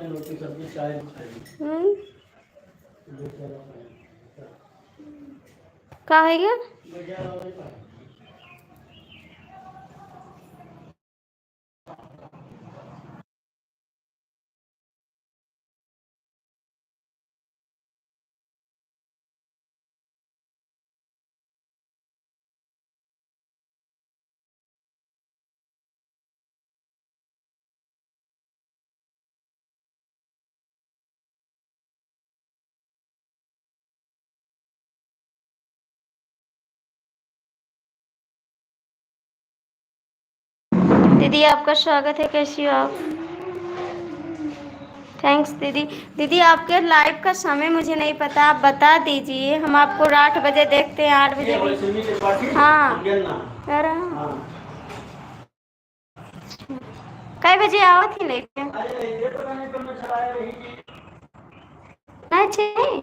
रोटी सब्जी चाय का है क्या? दीदी आपका स्वागत है, कैसी हो आप? थैंक्स दीदी। दीदी आपके लाइव का समय मुझे नहीं पता, आप बता दीजिए। हम आपको 8 बजे देखते हैं, 8 बजे भी। हाँ कह रहा हूँ कई बजे आओ थी लेके नहीं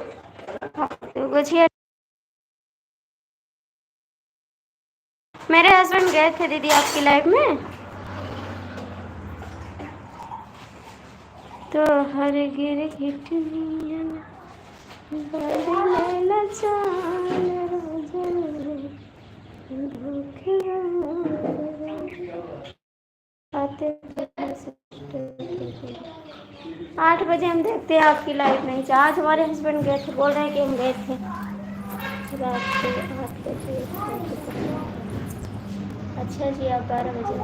गुछिया। मेरे हस्बैंड गए थे दीदी आपकी लाइव में, तो हर गिर आते 8 बजे हम देखते हैं आपकी लाइव नहीं। आज हमारे हस्बैंड गए थे, बोल रहे हैं कि हम गए थे रात के 8 बजे। अच्छा जी, आप 12 बजे।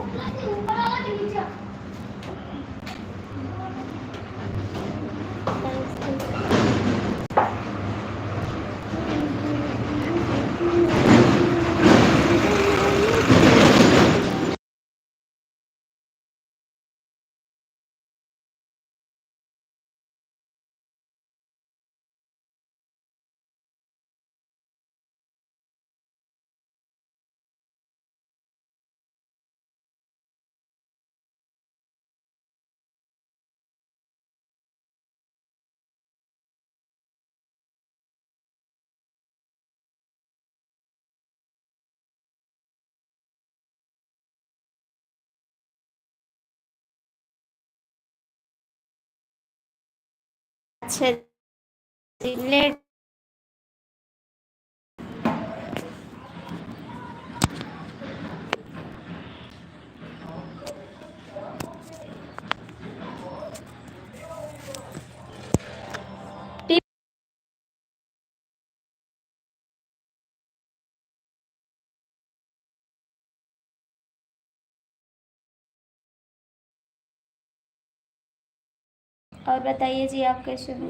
अच्छा जी, लेट और बताइए जी, आप कैसे हो?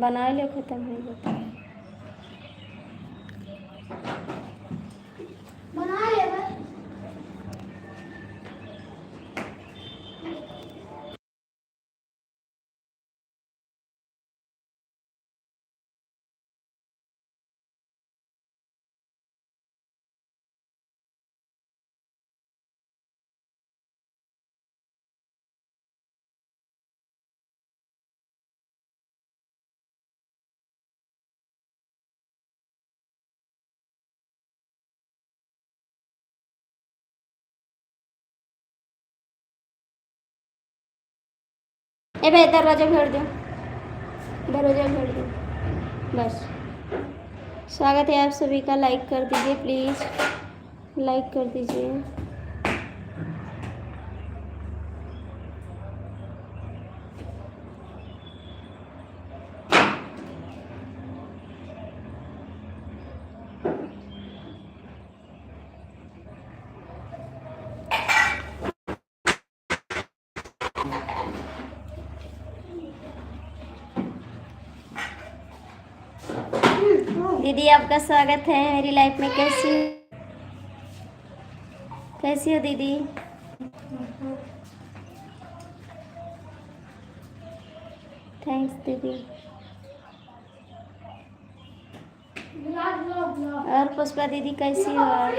बना लो, खत्म हो गया। बना ले बस। ए भाई दरवाजा भेड़ दो, दरवाजा भेड़ दो बस। स्वागत है आप सभी का, लाइक कर दीजिए प्लीज़, लाइक कर दीजिए। दीदी आपका स्वागत है मेरी लाइफ में। कैसी हो दीदी? थैंक्स दीदी। और पुष्पा दीदी कैसी हो आप?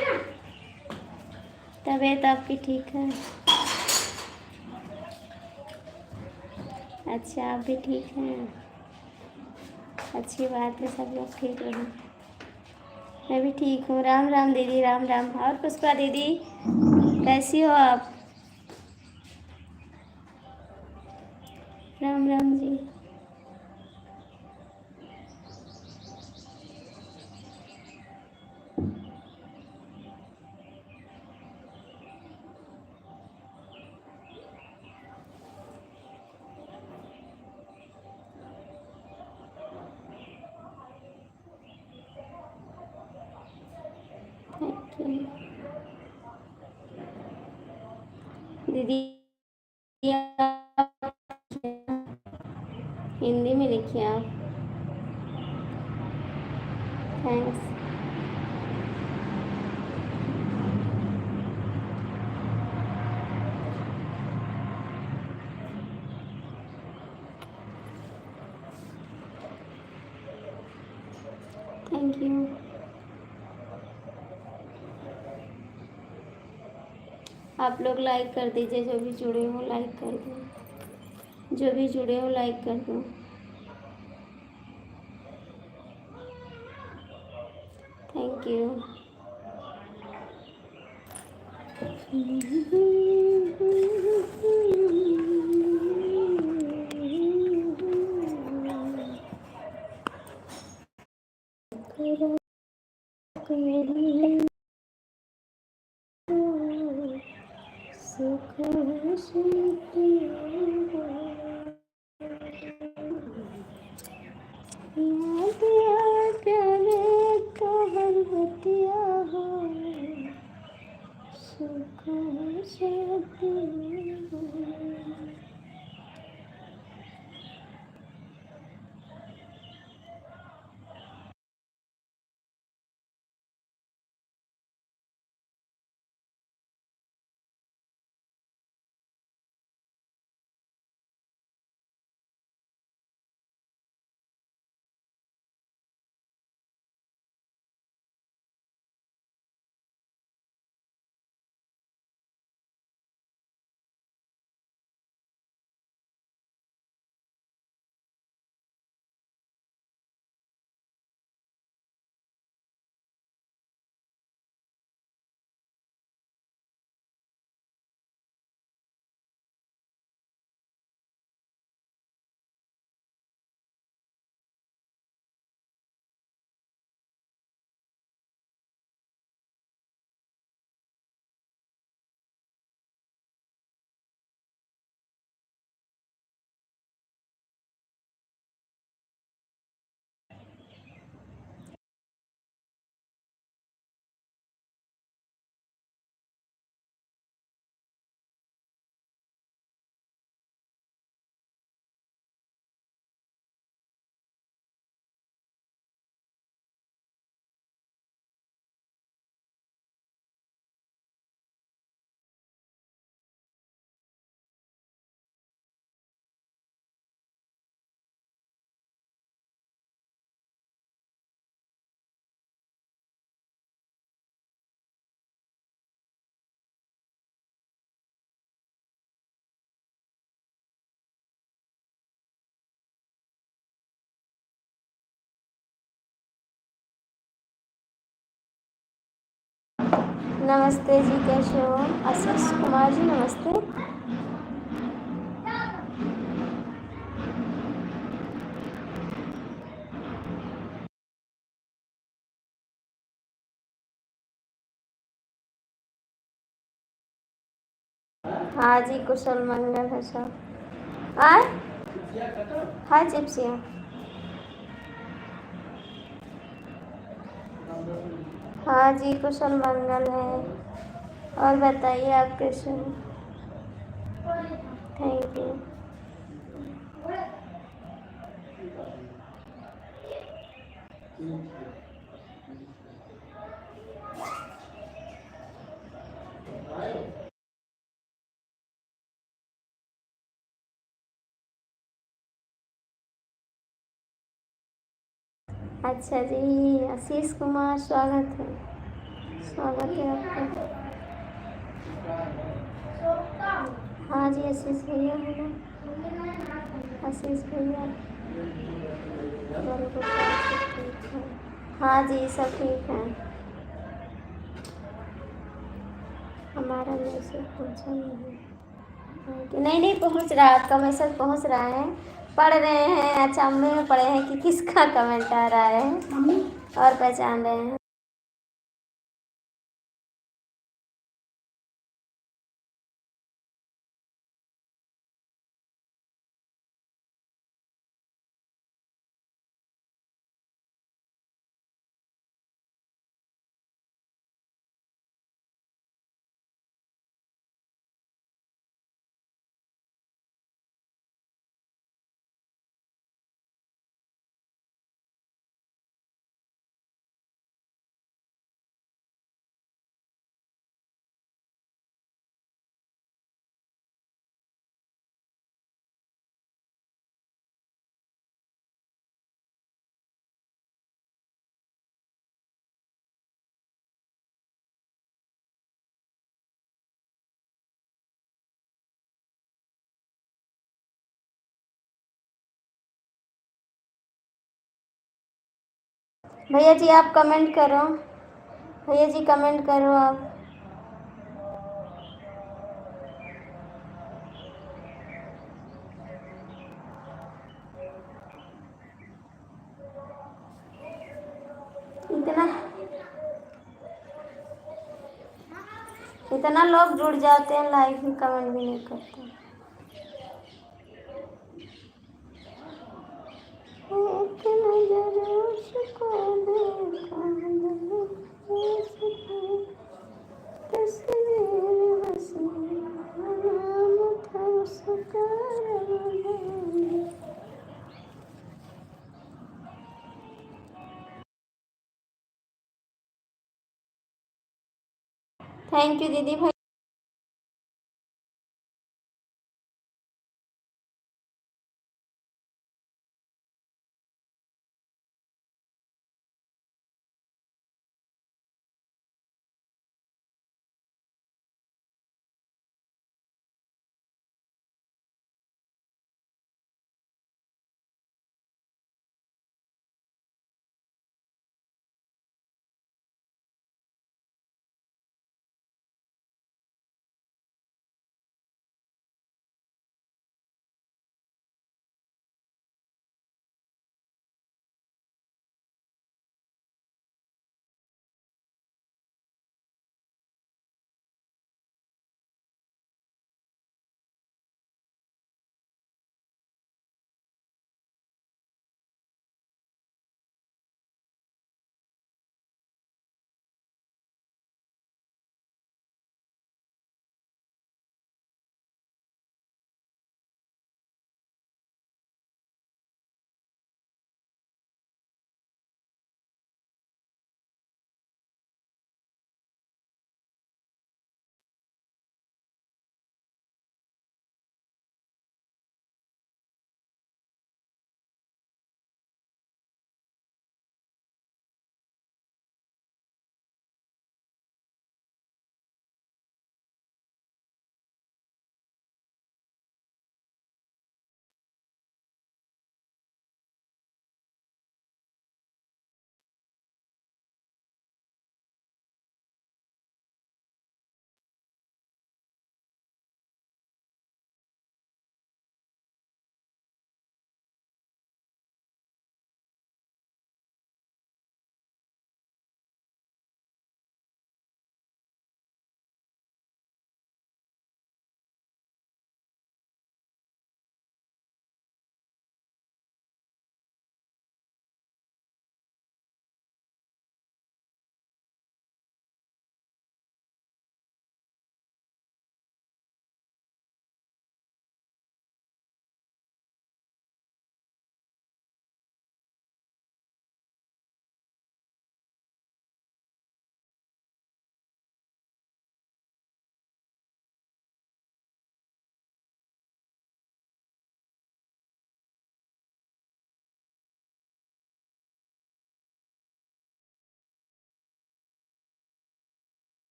तबीयत आपकी ठीक है? अच्छा, आप भी ठीक हैं? अच्छी बात है, सब लोग ठीक रहें। मैं भी ठीक हूँ। राम राम दीदी, राम राम। और पुष्पा दीदी कैसी हो आप? राम राम जी। थैंक यू दीदी। आप हिंदी में लिखिए आप। थैंक्स। Thank you. आप लोग लाइक कर दीजिए, जो भी जुड़े हो लाइक कर दो, जो भी जुड़े हो लाइक कर दो। Thank you. सुख शांति याद आ प्यारे तो बतिया हो, सुख शांति। नमस्ते जी, कैसे हो? आशीष कुमार जी नमस्ते। हाँ जी, कुशल मंगल है सब। आए हाय चिप्सिया। हाँ जी, कुशल मंगल है। और बताइए आप कैसे हो? Thank you. अच्छा जी, आशीष कुमार स्वागत है आपका। हाँ जी, आशीष भैया है ना, आशीष भैया। मेरे को सब ठीक है। हाँ जी, सब ठीक है। हमारा मैसेज पहुँचा नहीं है कि नहीं? नहीं पहुँच रहा, आपका मैसेज पहुँच रहा है। पढ़ रहे हैं, अच्छा में पढ़े हैं कि किसका कमेंट आ रहा है और पहचान रहे हैं। भैया जी आप कमेंट करो, भैया जी कमेंट करो आप। इतना इतना लोग जुड़ जाते हैं, लाइक भी कमेंट भी नहीं करते। एक नजर उसको देखा, तस्वीर हसीना, नाम था उसका रवाना। थैंक यू दीदी भाई।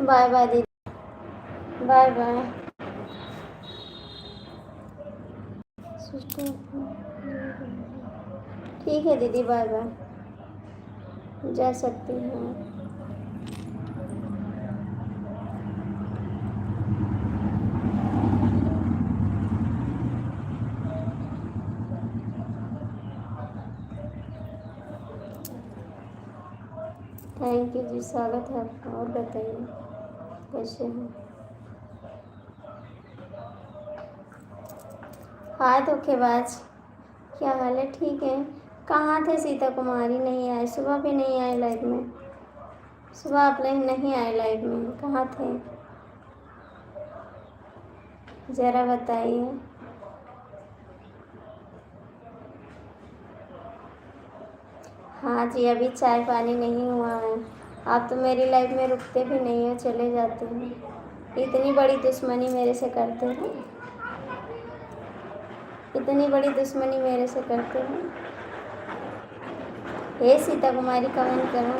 बाय बाय दीदी, बाय बाय सिस्टर। ठीक है दीदी, बाय बाय, जा सकती हैं। थैंक यू जी, स्वागत है आपका। और बताइए कैसे हैं? हाय धोखेबाज, क्या हाल है? ठीक है। कहाँ थे सीता कुमारी? नहीं आए, सुबह भी नहीं आए लाइव में। सुबह आप नहीं आए लाइव में, कहाँ थे? ज़रा बताइए। हाँ जी, अभी चाय पानी नहीं हुआ है। आप तो मेरी लाइफ में रुकते भी नहीं हो, चले जाते हैं। इतनी बड़ी दुश्मनी मेरे से करते हैं, इतनी बड़ी दुश्मनी मेरे से करते हैं। हे सीता कुमारी, कमेंट करो।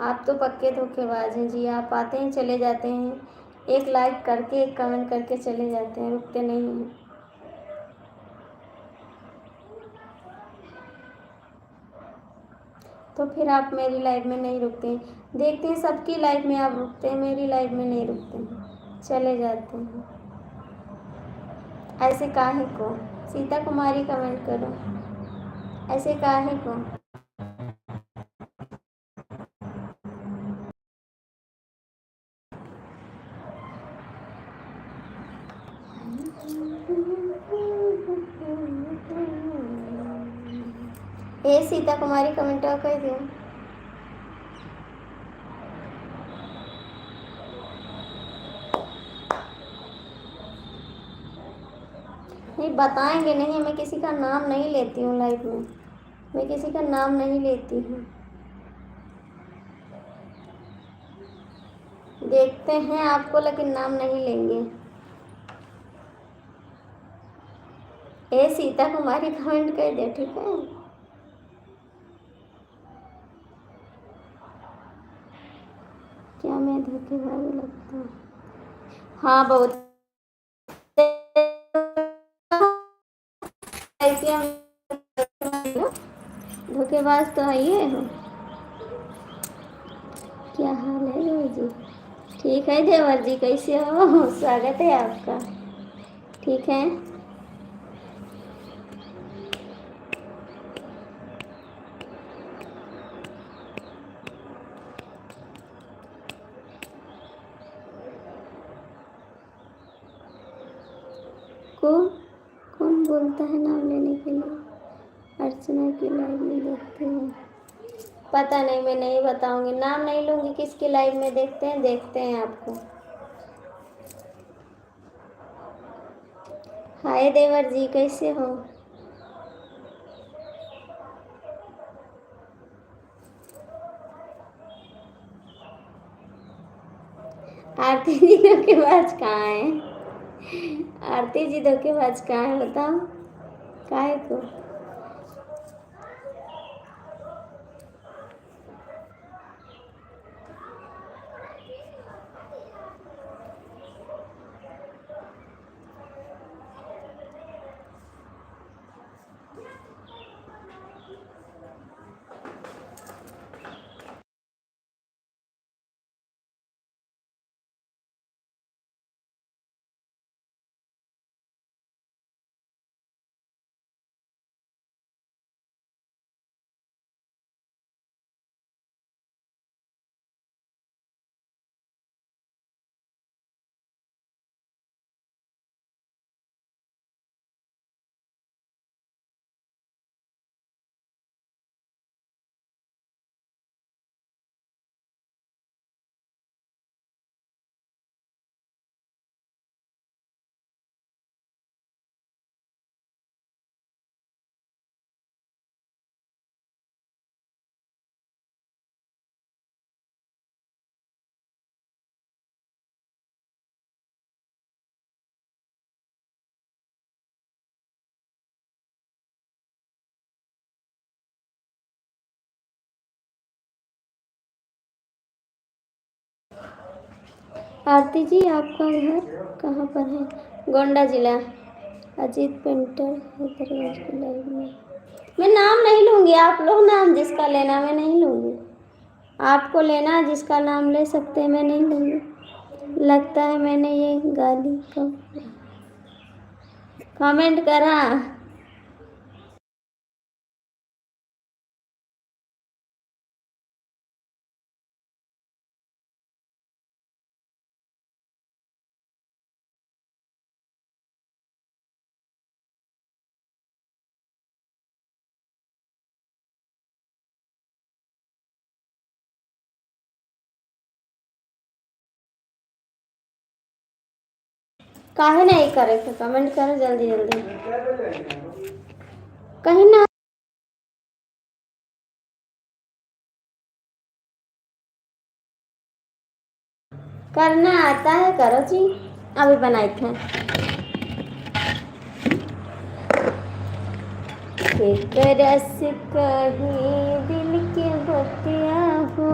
आप तो पक्के धोखेबाज हैं जी। आप आते हैं चले जाते हैं, एक लाइक करके एक कमेंट करके चले जाते हैं, रुकते नहीं हैं। तो फिर आप मेरी लाइफ में नहीं रुकते हैं। देखते हैं सबकी लाइफ में आप रुकते हैं, मेरी लाइफ में नहीं रुकते हैं, चले जाते हैं। ऐसे काहे को? सीता कुमारी कमेंट करो, ऐसे काहे को? ए सीता कुमारी कमेंट कर दियो। नहीं बताएंगे नहीं, मैं किसी का नाम नहीं लेती हूँ लाइफ में, मैं किसी का नाम नहीं लेती हूँ। देखते हैं आपको, लेकिन नाम नहीं लेंगे। ए सीता कुमारी कमेंट कर दे, ठीक है? क्या मैं धोखेबाज लगता हूँ? हाँ बहुत। धोखेबाज तो है ये हो। क्या हाल है देवर जी? ठीक है देवर जी, कैसे हो? स्वागत है आपका। ठीक है। कौन कौन बोलता है नाम लेने के लिए? अर्चना की लाइव में देखते हैं। पता नहीं, मैं नहीं बताऊंगी, नाम नहीं लूंगी। किसकी लाइव में देखते हैं आपको। हाय देवर जी, कैसे हो? आरती जी धोखेबाज कहाँ है? आरती जी धोखेबाज कहाँ है बताओ, काहे को? आरती जी आपका घर कहाँ पर है? गोंडा जिला। अजीत पेंटर हैदराबाद की लाइव में। मैं नाम नहीं लूँगी, आप लोग नाम जिसका लेना मैं नहीं लूँगी। आपको लेना है जिसका नाम ले सकते हैं, मैं नहीं लूँगी। लगता है मैंने ये गाली कब कमेंट करा। काहे नहीं करे थे? कमेंट करो जल्दी जल्दी। कहीं ना करना आता है करो जी। अभी बनाए थे। एक रस कहीं दिल के बतिया हो।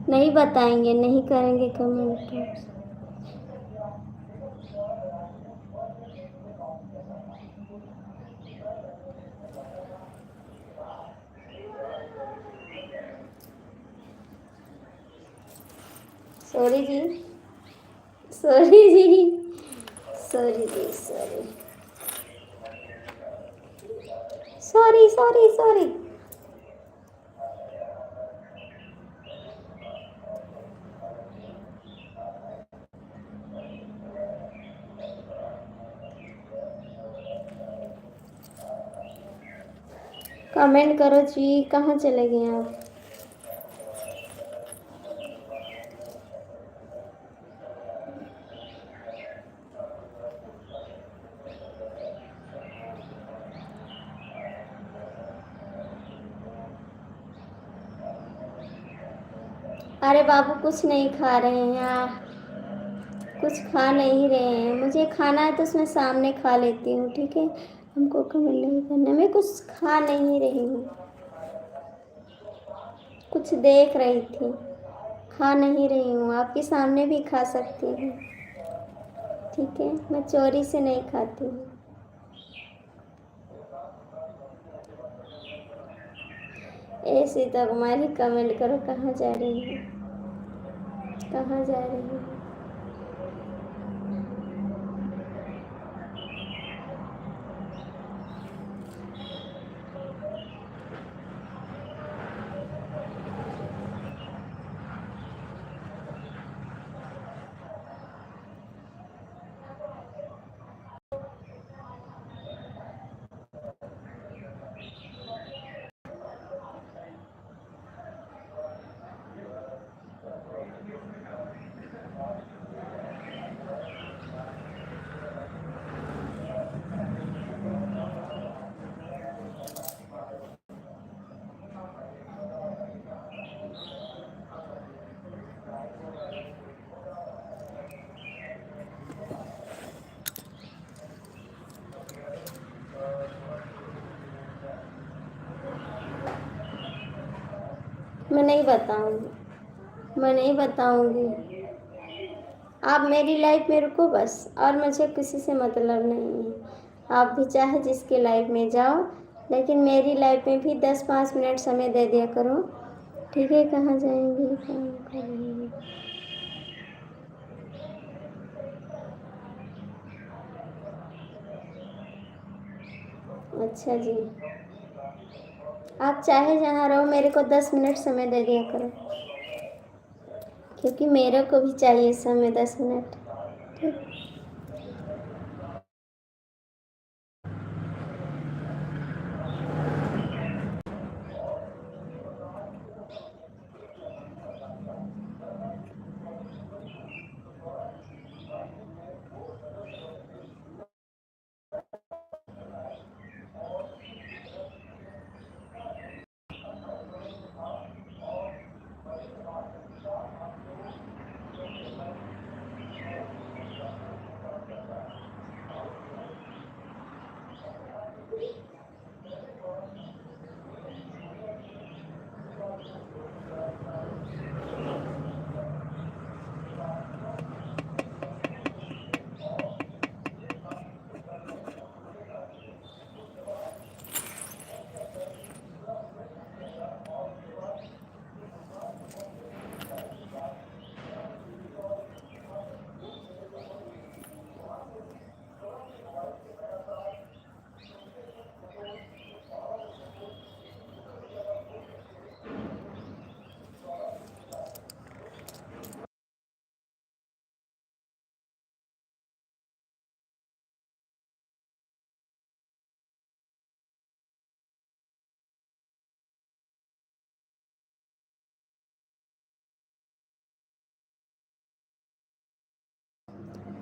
नहीं बताएंगे, नहीं करेंगे कमेंट। सॉरी जी, सॉरी जी, सॉरी जी, sorry sorry sorry sorry. Comment करो जी। कहाँ चले गए आप? अरे बाबू कुछ नहीं खा रहे हैं आप, कुछ खा नहीं रहे हैं। मुझे खाना है तो उसमें सामने खा लेती हूँ, ठीक है? हमको कमेंट नहीं करना। मैं कुछ खा नहीं रही हूँ, कुछ देख रही थी, खा नहीं रही हूँ। आपके सामने भी खा सकती हूँ, ठीक है? मैं चोरी से नहीं खाती हूँ। ए सीता कुमारी कमेंट करो। कहाँ जा रही है? कहाँ जा रही है? मैं नहीं बताऊंगी, मैं नहीं बताऊंगी। आप मेरी लाइफ में रुको बस, और मुझे किसी से मतलब नहीं है। आप भी चाहे जिसके लाइफ में जाओ, लेकिन मेरी लाइफ में भी 10-5 मिनट समय दे दिया करो, ठीक है? कहाँ जाएंगी? काम करेंगे। अच्छा जी, आप चाहे जहाँ रहो मेरे को 10 मिनट समय दे दिया करो, क्योंकि मेरे को भी चाहिए समय 10 मिनट। ठीक।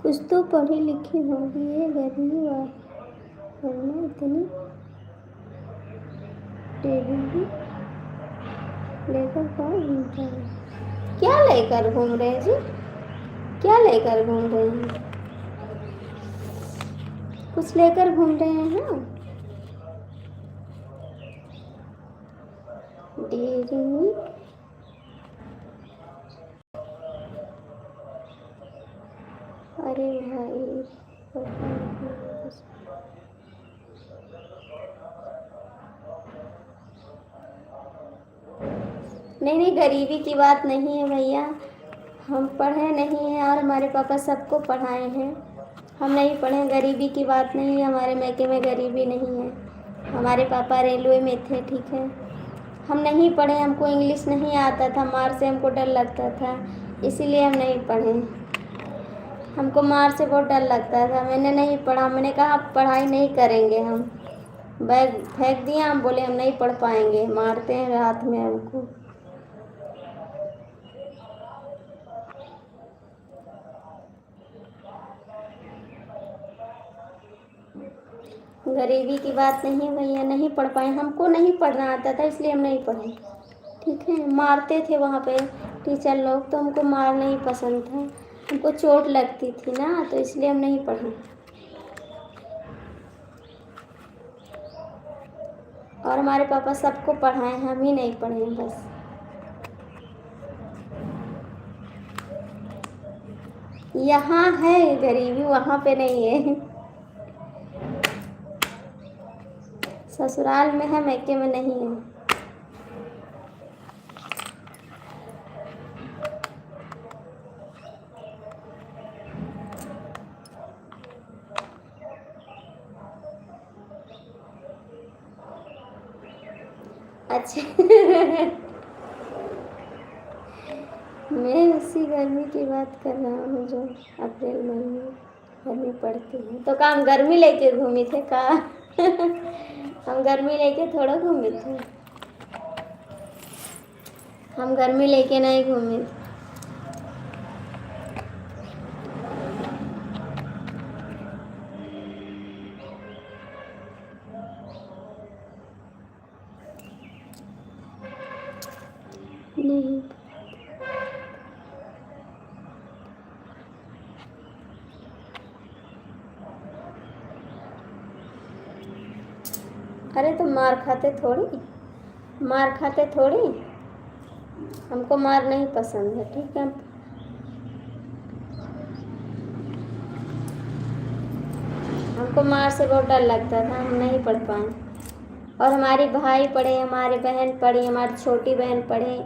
कुछ तो पढ़ी लिखी होगी, ये गर्मी वरना इतनी टेढ़ी लेकर कौन घूमता है? क्या लेकर घूम रहे हैं जी? क्या लेकर घूम रहे हैं? कुछ लेकर घूम रहे हैं? डेरी। अरे भाई, नहीं नहीं, गरीबी की बात नहीं है भैया। हम पढ़े नहीं हैं और हमारे पापा सबको पढ़ाए हैं। हम नहीं पढ़े, गरीबी की बात नहीं है। हमारे मैके में गरीबी नहीं है। हमारे पापा रेलवे में थे, ठीक है। हम नहीं पढ़े, हमको इंग्लिश नहीं आता था, मार से हमको डर लगता था, इसीलिए हम नहीं पढ़े। हमको मार से बहुत डर लगता था, मैंने नहीं पढ़ा। मैंने कहा पढ़ाई नहीं करेंगे हम, बैग फेंक दिया। हम बोले हम नहीं पढ़ पाएंगे, मारते हैं रात में हमको। गरीबी की बात नहीं है भैया, नहीं पढ़ पाए। हमको नहीं पढ़ना आता था, इसलिए हम नहीं पढ़े, ठीक है। मारते थे वहाँ पे टीचर लोग, तो हमको मारना ही पसंद था। हमको चोट लगती थी ना, तो इसलिए हम नहीं पढ़े। और हमारे पापा सबको पढ़ाए, हम ही नहीं पढ़े बस। यहाँ है गरीबी, वहाँ पे नहीं है। ससुराल में है, मैके में नहीं है। अच्छा मैं उसी गर्मी की बात कर रहा हूँ जो अप्रैल महीने गर्मी पड़ती है। तो काम गर्मी लेके घूमी थे का? हम गर्मी लेके थोड़ा घूमे थे, हम गर्मी लेके नहीं घूमे थे। नहीं, अरे तो मार खाते थोड़ी, मार खाते थोड़ी। हमको मार नहीं पसंद है, ठीक है। हमको मार से बहुत डर लगता था, हम नहीं पढ़ पाए। और हमारे भाई पढ़े, हमारे बहन पढ़ी, हमारी छोटी बहन पढ़े,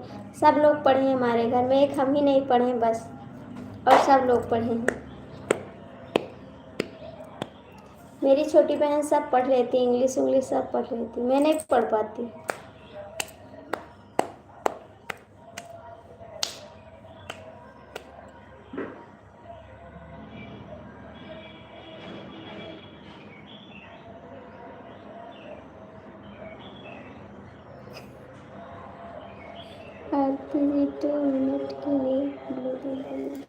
सब लोग पढ़े हमारे घर में। एक हम ही नहीं पढ़े बस, और सब लोग पढ़े हैं। मेरी छोटी बहन सब पढ़ लेती, इंग्लिश इंग्लिश सब पढ़ लेती, मैं नहीं पढ़ पाती। आरती जी 2 मिनट के लिए ब्लूटूथ।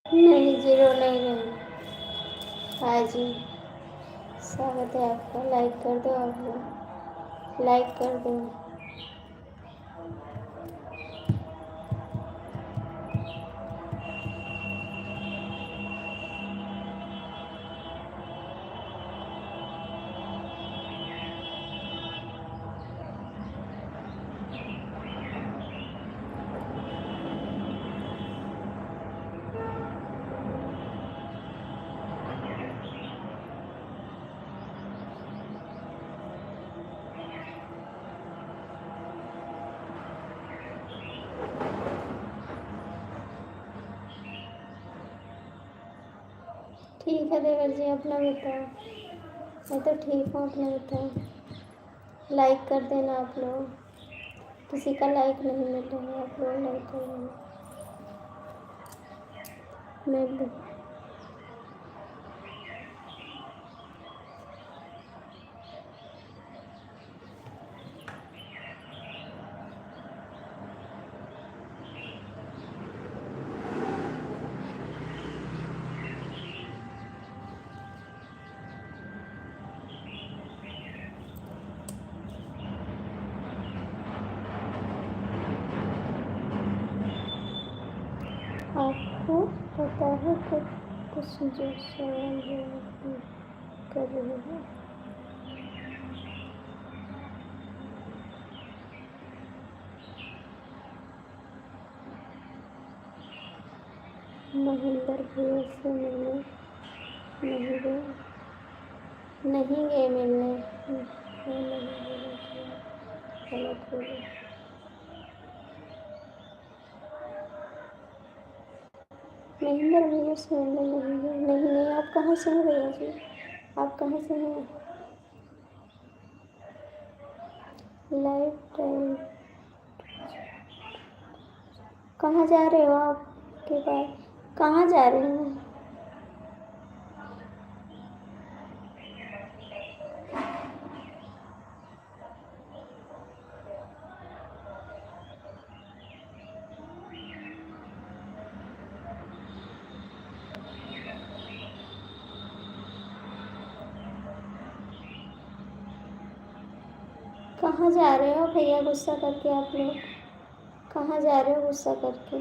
नहीं, जीरो नहीं रही। हाँ जी, स्वागत है आपका। लाइक कर दो, आप लोग लाइक कर दो। ठीक है देवर जी, अपना बताओ। मैं तो ठीक हूँ, अपना बताओ। लाइक कर देना आप लोग। किसी का लाइक नहीं मिल रहा है, आप लोग लाइक कर देना। मैं आपको पता है कि कुछ जो सवाल कर रहे हैं। महेंद्र भैया से मैंने मेरा भैया सिलेंडर नहीं है। नहीं नहीं, आप कहाँ से हैं भैया जी? आप कहाँ से हैं? लाइफ टाइम कहाँ जा रहे हो आप? के पास कहाँ जा रहे हैं? कहाँ जा रहे हो भैया गुस्सा करके? आप लोग कहाँ जा रहे हो गुस्सा करके?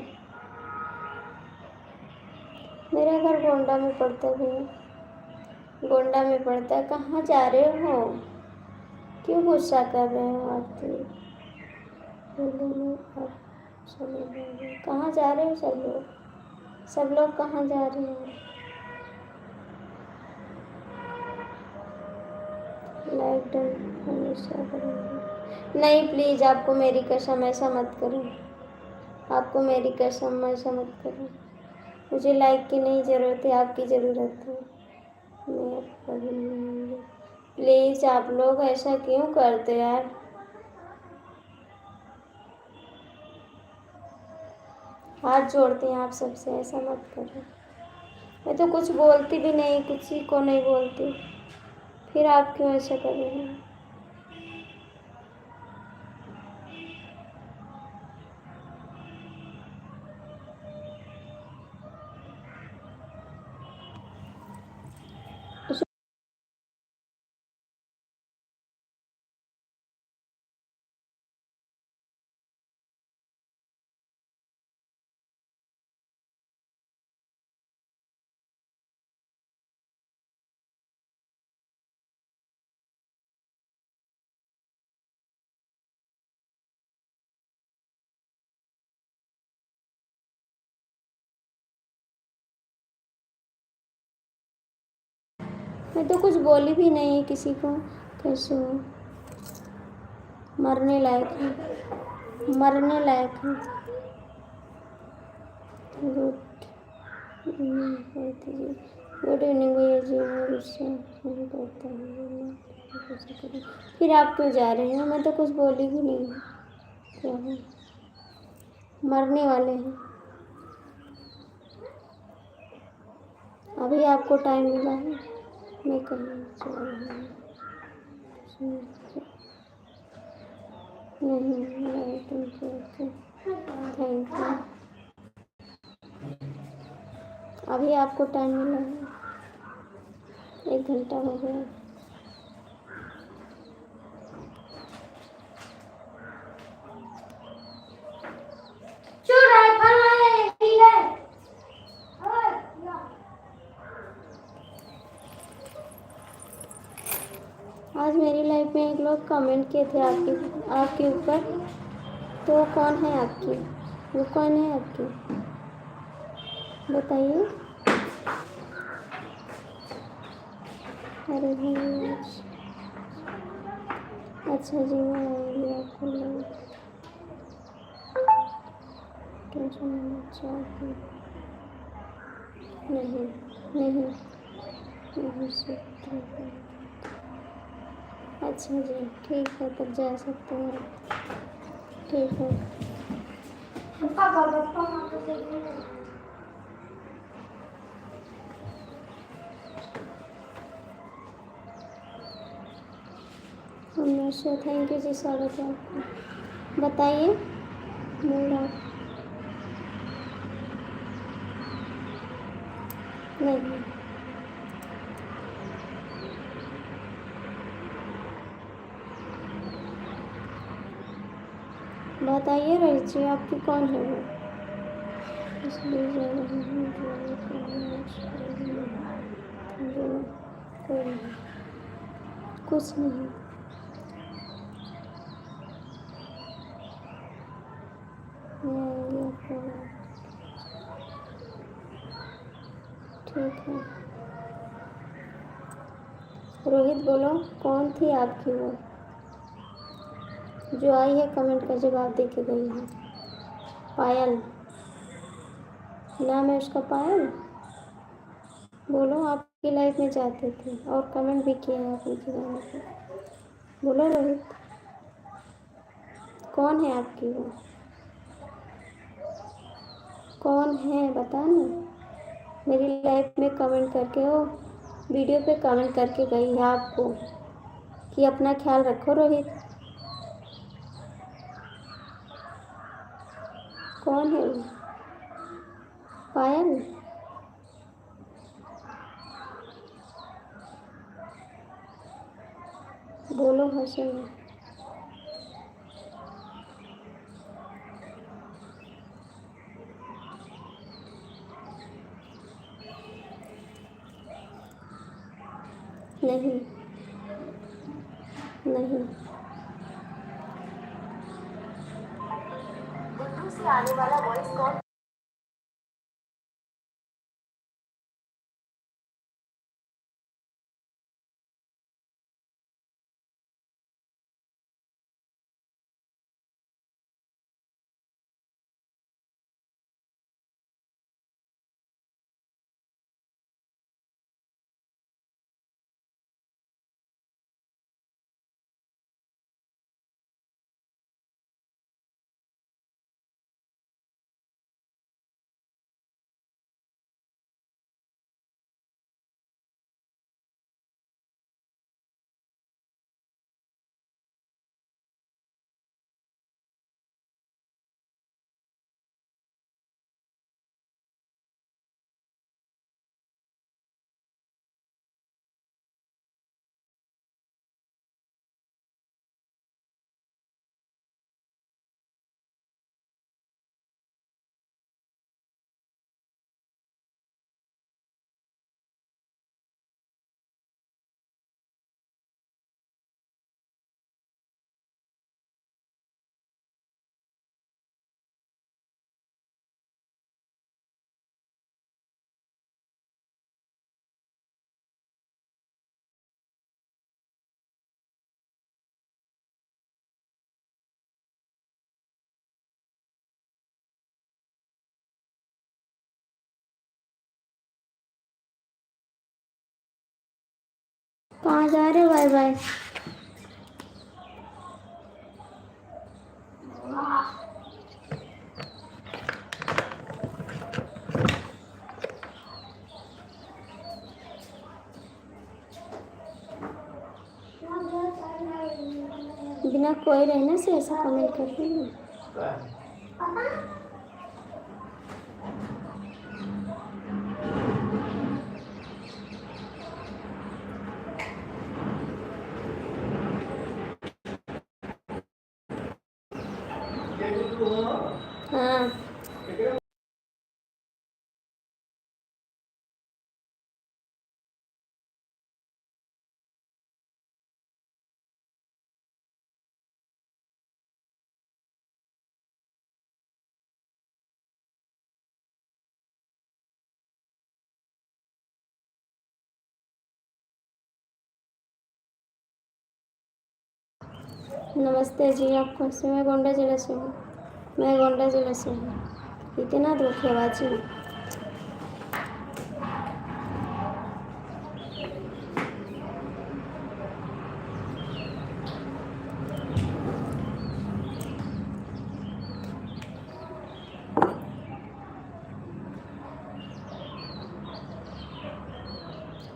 मेरा घर गोंडा में पड़ता है भैया, गोंडा में पड़ता है। कहाँ जा रहे हो? क्यों गुस्सा कर रहे हो आरती? आप चले जाओगे। कहाँ जा रहे हो सब लोग? सब लोग कहाँ जा रहे हैं? लाइक डन हमेशा करूँगी। नहीं प्लीज़, आपको मेरी कसम, ऐसा मत करो। आपको मेरी कसम, ऐसा मत करो। मुझे लाइक की नहीं ज़रूरत है, आपकी ज़रूरत है। मैं अब कभी नहीं, प्लीज़ आप लोग ऐसा क्यों करते यार? हाथ जोड़ते हैं आप सबसे, ऐसा मत करो। मैं तो कुछ बोलती भी नहीं, किसी को नहीं बोलती, फिर आप क्यों ऐसा कर रहे हैं? मैं तो कुछ बोली भी नहीं किसी को। कैसे हो? मरने लायक है, मरने लायक है। गुड गुड इवनिंग भैया जी। मैं गुस्सा नहीं करता हूँ, फिर आप क्यों जा रहे हो? मैं तो कुछ बोली भी नहीं। क्या है? मरने वाले हैं। अभी आपको टाइम मिला है? मैं कहीं जा रही हूँ। नहीं, थैंक यू। अभी आपको टाइम मिला है? 1 घंटा हो गया। आज मेरी लाइफ में एक लोग कमेंट किए थे आपके ऊपर, तो वो कौन है आपकी? वो कौन है आपकी? बताइए। अरे भाई, अच्छा जी, मैं आएंगी आपको लेने। टेंशन लेना चाहती नहीं, नहीं, नहीं सकती। अच्छा जी, ठीक है, तब जा सकते हैं। ठीक है। हमेशा थैंक यू जी, स्वागत है आपका। बताइए मूड आप? नहीं, बताइए रईस जी, आपकी कौन है वो? इसलिए जा रही हूँ, कोई नहीं, कुछ नहीं। मैं आएंगी आपको। ठीक है। रोहित बोलो, कौन थी आपकी वो जो आई है कमेंट का जवाब दे के गई है? पायल नाम है उसका, पायल। बोलो, आपकी लाइफ में जाते थे और कमेंट भी किया है आप उनके गाने पे। बोलो रोहित, कौन है आपकी वो? कौन है बता ना। मेरी लाइफ में कमेंट करके वो वीडियो पे कमेंट करके गई है आपको कि अपना ख्याल रखो रोहित। कौन है वो? पायल? बोलो हर्षल। नहीं नहीं। गुड्डू से आने वाला वॉइस कॉल। कहाँ जा रहे हो? Bye bye. बिना कोई रहने से ऐसा कमेंट करती हूँ। हाँ नमस्ते जी। आप कौन से? मैं गोंडा जिला से हूँ। मैं गोंडा जिला से हूँ। इतना धोखेबाजी।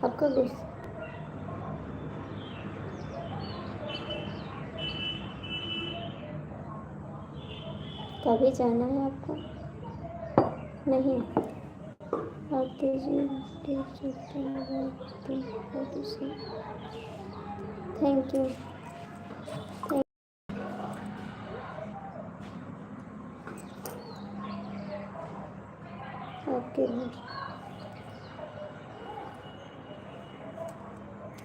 आपका गुस्सा कभी जाना है आपको? नहीं। आपके जी थैंक यू। आपके घर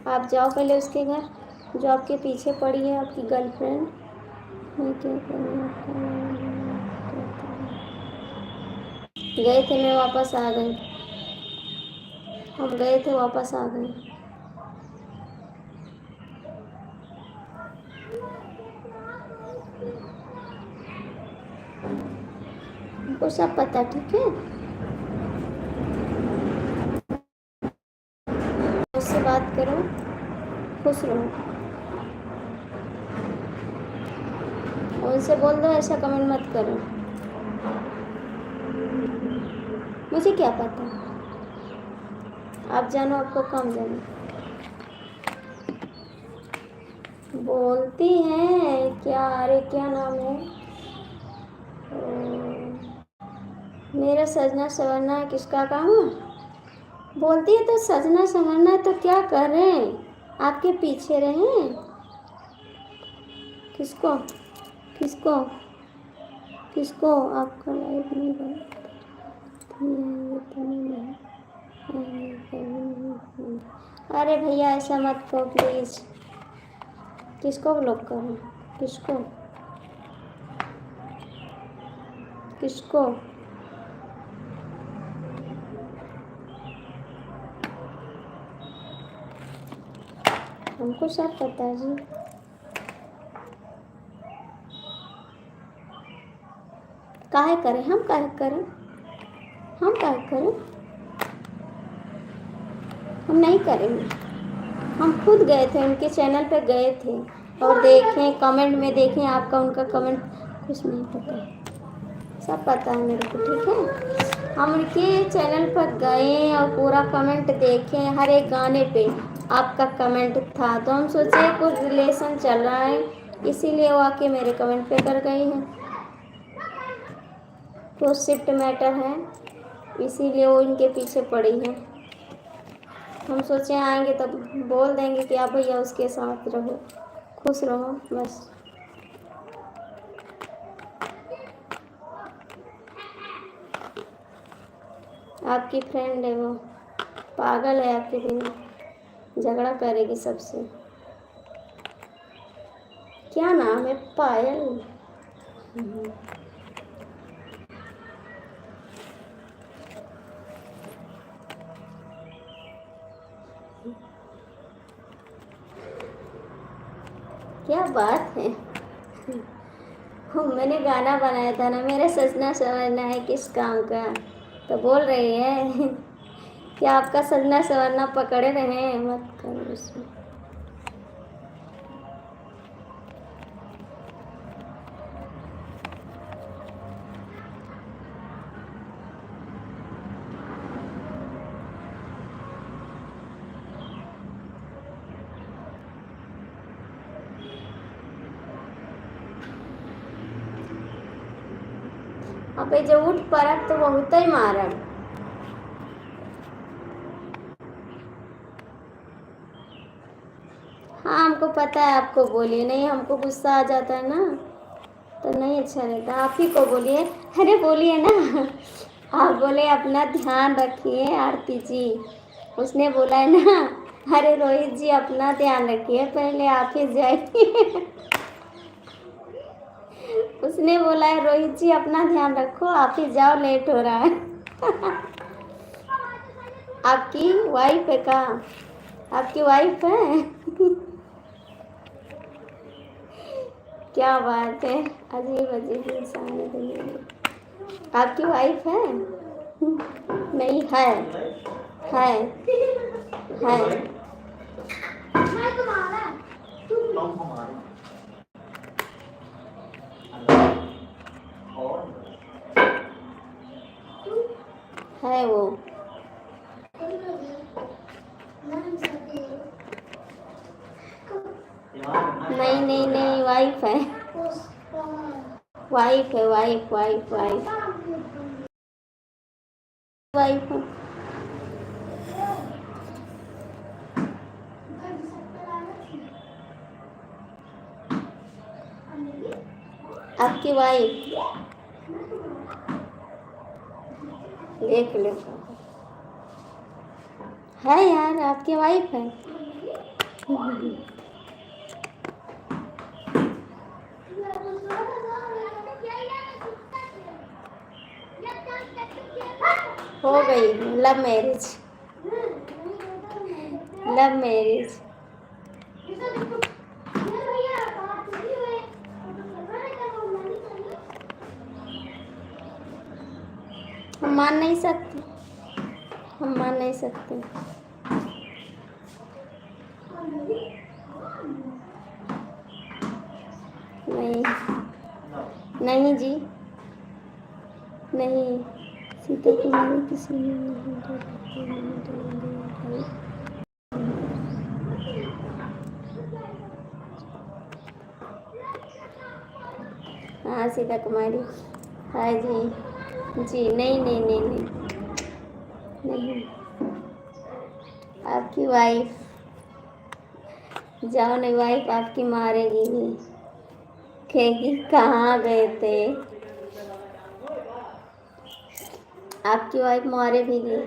आप जाओ पहले उसके घर जो आपके पीछे पड़ी है, आपकी गर्लफ्रेंड। मैं क्या करूँ? आपका गए थे, मैं वापस आ गई। हम गए थे, वापस आ गए। हमको सब पता, ठीक है। से बात करो, खुश रहो। उनसे बोल दो ऐसा कमेंट मत करो। मुझे क्या पता, आप जानो आपको कम जानो। बोलती हैं क्या, अरे क्या नाम है, मेरा सजना संवरना किसका काम है। बोलती है तो सजना संवरना तो क्या कर रहे हैं, आपके पीछे रहे। किसको किसको किसको आपका लाइफ नहीं बना। अरे भैया ऐसा मत करो प्लीज़। किसको ब्लॉक करो, किसको किसको हमको सब पता है जी। काहे करें हम, काहे करें हम, काहे करें हम, नहीं करेंगे। हम खुद गए थे उनके चैनल पे गए थे और देखें, कमेंट में देखें, आपका उनका कमेंट कुछ नहीं पता, सब पता है मेरे को, ठीक है। हम उनके चैनल पर गए और पूरा कमेंट देखें, हर एक गाने पे आपका कमेंट था, तो हम सोचे कुछ रिलेशन चल रहा है, इसीलिए वो आके मेरे कमेंट पे कर गई हैं। तो शिफ्ट मैटर है, इसीलिए वो इनके पीछे पड़ी है। हम सोचे आएंगे तब बोल देंगे कि आप भैया उसके साथ रहो, खुश रहो बस। आपकी फ्रेंड है वो, पागल है आपके बिना, झगड़ा करेगी सबसे। क्या नाम है, पायल। क्या बात है। मैंने गाना बनाया था ना, मेरा सजना संवरना है किस काम का, तो बोल रही है कि आपका सजना संवरना पकड़े रहे, मत करो उसमें। अबे जो उठ पड़त तो बहुत ही मारब। हाँ हमको पता है, आपको बोलिए नहीं, हमको गुस्सा आ जाता है ना तो नहीं अच्छा रहता। आप ही को बोलिए, अरे बोलिए ना। आप बोले अपना ध्यान रखिए आरती जी, उसने बोला है ना, अरे रोहित जी अपना ध्यान रखिए, पहले आप ही जाइए। उसने बोला है रोहित जी अपना ध्यान रखो, आप ही जाओ, लेट हो रहा है। आपकी वाइफ है का, आपकी वाइफ है। क्या बात है, अजीब अजीब इंसान है दुनिया में। आपकी वाइफ है? नहीं है, है है। है वो, नहीं नहीं नहीं, वाइफ है, वाइफ है, वाइफ वाइफ वाइफ वाइफ है। आपकी वाइफ, देख लो, है यार, आपकी वाइफ है। हो गई लव मैरिज, लव मैरिज। हम मान नहीं सकते, हम मान नहीं सकते। नहीं जी, नहीं। सीता कुमारी किसी ने नहीं डरा। हाँ सीता कुमारी। हाँ जी। जी नहीं नहीं नहीं नहीं नहीं। आपकी वाइफ, जाओ नहीं, वाइफ आपकी मारेगी भी, कहेगी कहाँ गए थे। आपकी वाइफ मारे भी गई।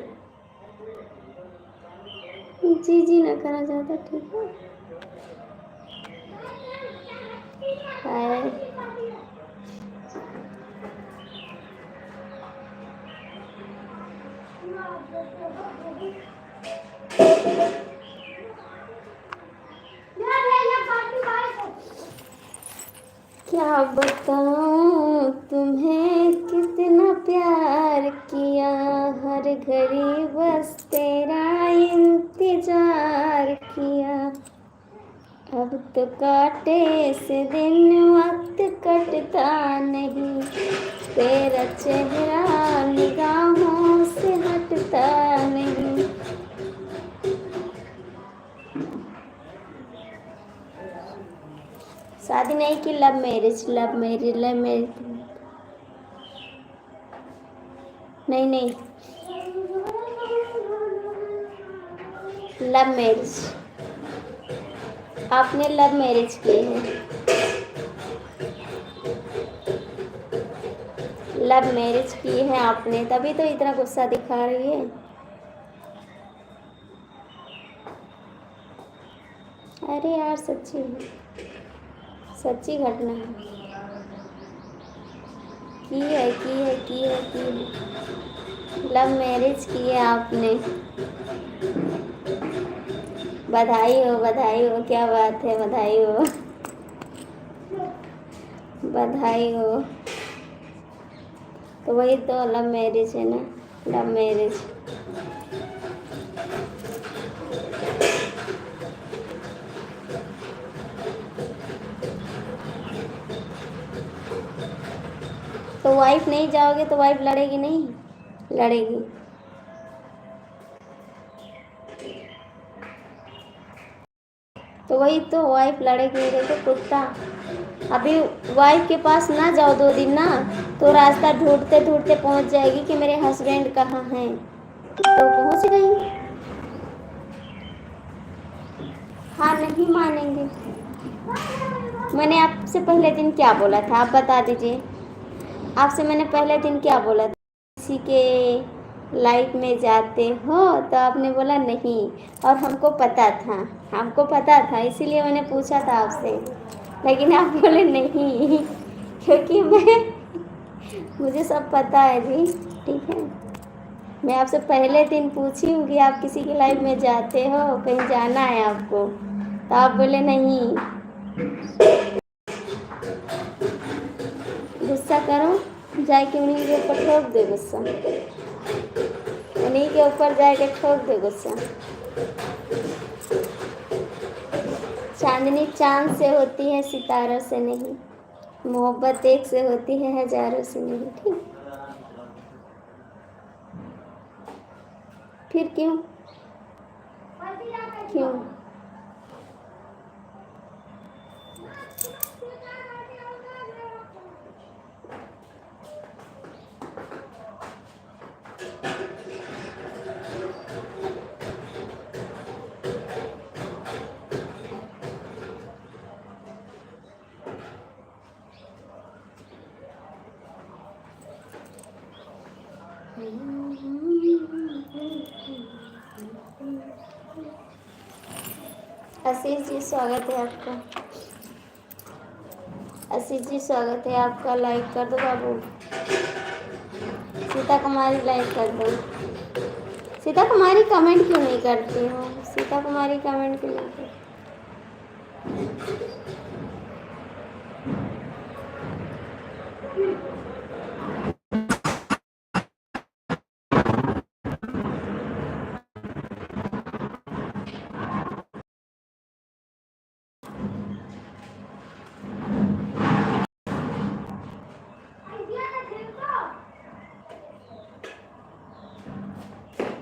जी जी ना करना चाहता, ठीक है। क्या बताऊं तुम्हें कितना प्यार किया, हर घड़ी बस तेरा इंतजार किया। अब तो काटे से दिन वक्त कटता नहीं, तेरा चेहरा निगाहों से हटता नहीं। शादी नहीं की, love marriage, love marriage, love marriage. नहीं नहीं, लव मैरिज। आपने लव मैरिज की है, लव मैरिज की है आपने, तभी तो इतना गुस्सा दिखा रही है। अरे यार सच्ची है, सच्ची घटना है। की है की है की है की है, लव मैरिज की है आपने। बधाई हो, बधाई हो, क्या बात है, बधाई हो, बधाई हो। तो वही तो लव मैरिज है ना, लव मैरिज। तो वाइफ नहीं जाओगे तो वाइफ लड़ेगी नहीं, लड़ेगी। तो वही तो, वाइफ लड़ेगी। देखो कुत्ता, अभी वाइफ के पास ना जाओ 2 दिन ना, तो रास्ता ढूंढते ढूंढते पहुंच जाएगी कि मेरे हस्बैंड कहाँ हैं, तो पहुंच गई। हाँ नहीं मानेंगे। मैंने आपसे पहले दिन क्या बोला था, आप बता दीजिए। आपसे मैंने पहले दिन क्या बोला था, किसी के लाइफ में जाते हो, तो आपने बोला नहीं, और हमको पता था, हमको पता था, इसीलिए मैंने पूछा था आपसे, लेकिन आप बोले नहीं, क्योंकि मुझे सब पता है जी, ठीक है। मैं आपसे पहले दिन पूछी हूँ कि आप किसी की लाइफ में जाते हो, कहीं जाना है आपको, तो आप बोले नहीं। गुस्सा करो, जाके उन्हीं के ऊपर ठोक दे गुस्सा, उन्हीं के ऊपर जाके ठोक दे गुस्सा। चांदनी चांद से होती है, सितारों से नहीं। मोहब्बत एक से होती है, हजारों से नहीं, ठीक। फिर क्यों, क्यों? आशीष जी स्वागत है आपका, आशीष जी स्वागत है आपका। लाइक कर दो बाबू, सीता कुमारी लाइक कर दो। सीता कुमारी कमेंट क्यों नहीं करती हो, सीता कुमारी कमेंट क्यों नहीं करती?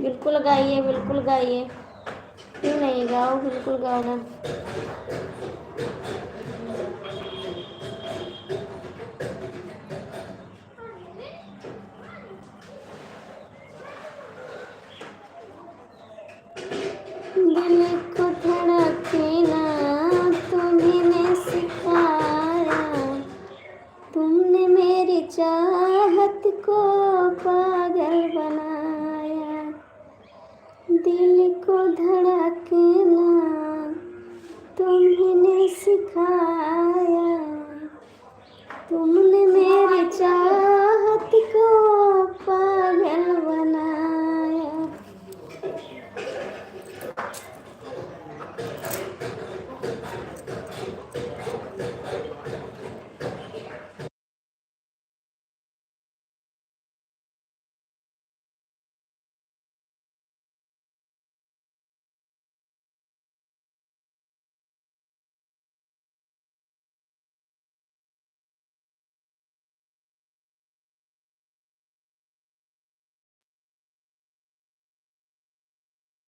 बिल्कुल गाइए, बिल्कुल गाइए, क्यों नहीं गाओ, बिल्कुल गाना। दिल को धड़कना तुम्हीं ने सिखाया, तुमने मेरी चाहत को पागल बनाया। दिल को धड़कना तुम्हीं ने सिखाया, तुमने मेरी चाहत को पागल बनाया।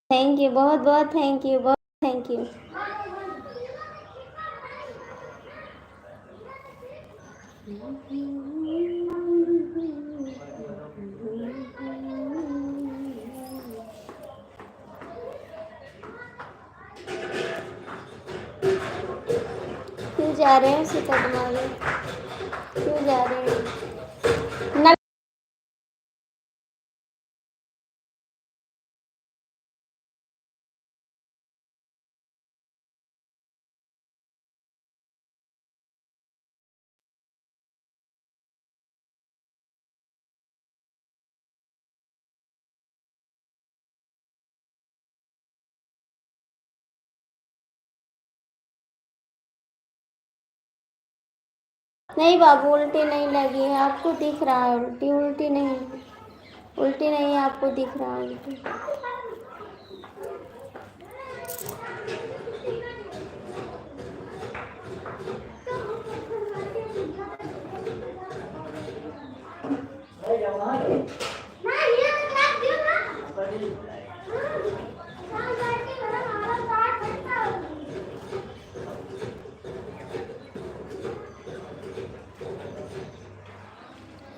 थैंक यू, बहुत बहुत थैंक यू, बहुत थैंक यू। क्यों जा रहे हैं सीता कुमारी, क्यों जा रहे हैं ना? नहीं बाबू, उल्टी नहीं लगी है, आपको दिख रहा है उल्टी, उल्टी नहीं, उल्टी नहीं, आपको दिख रहा है उल्टी।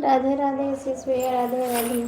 राधे राधे शिशु, राधे राधे।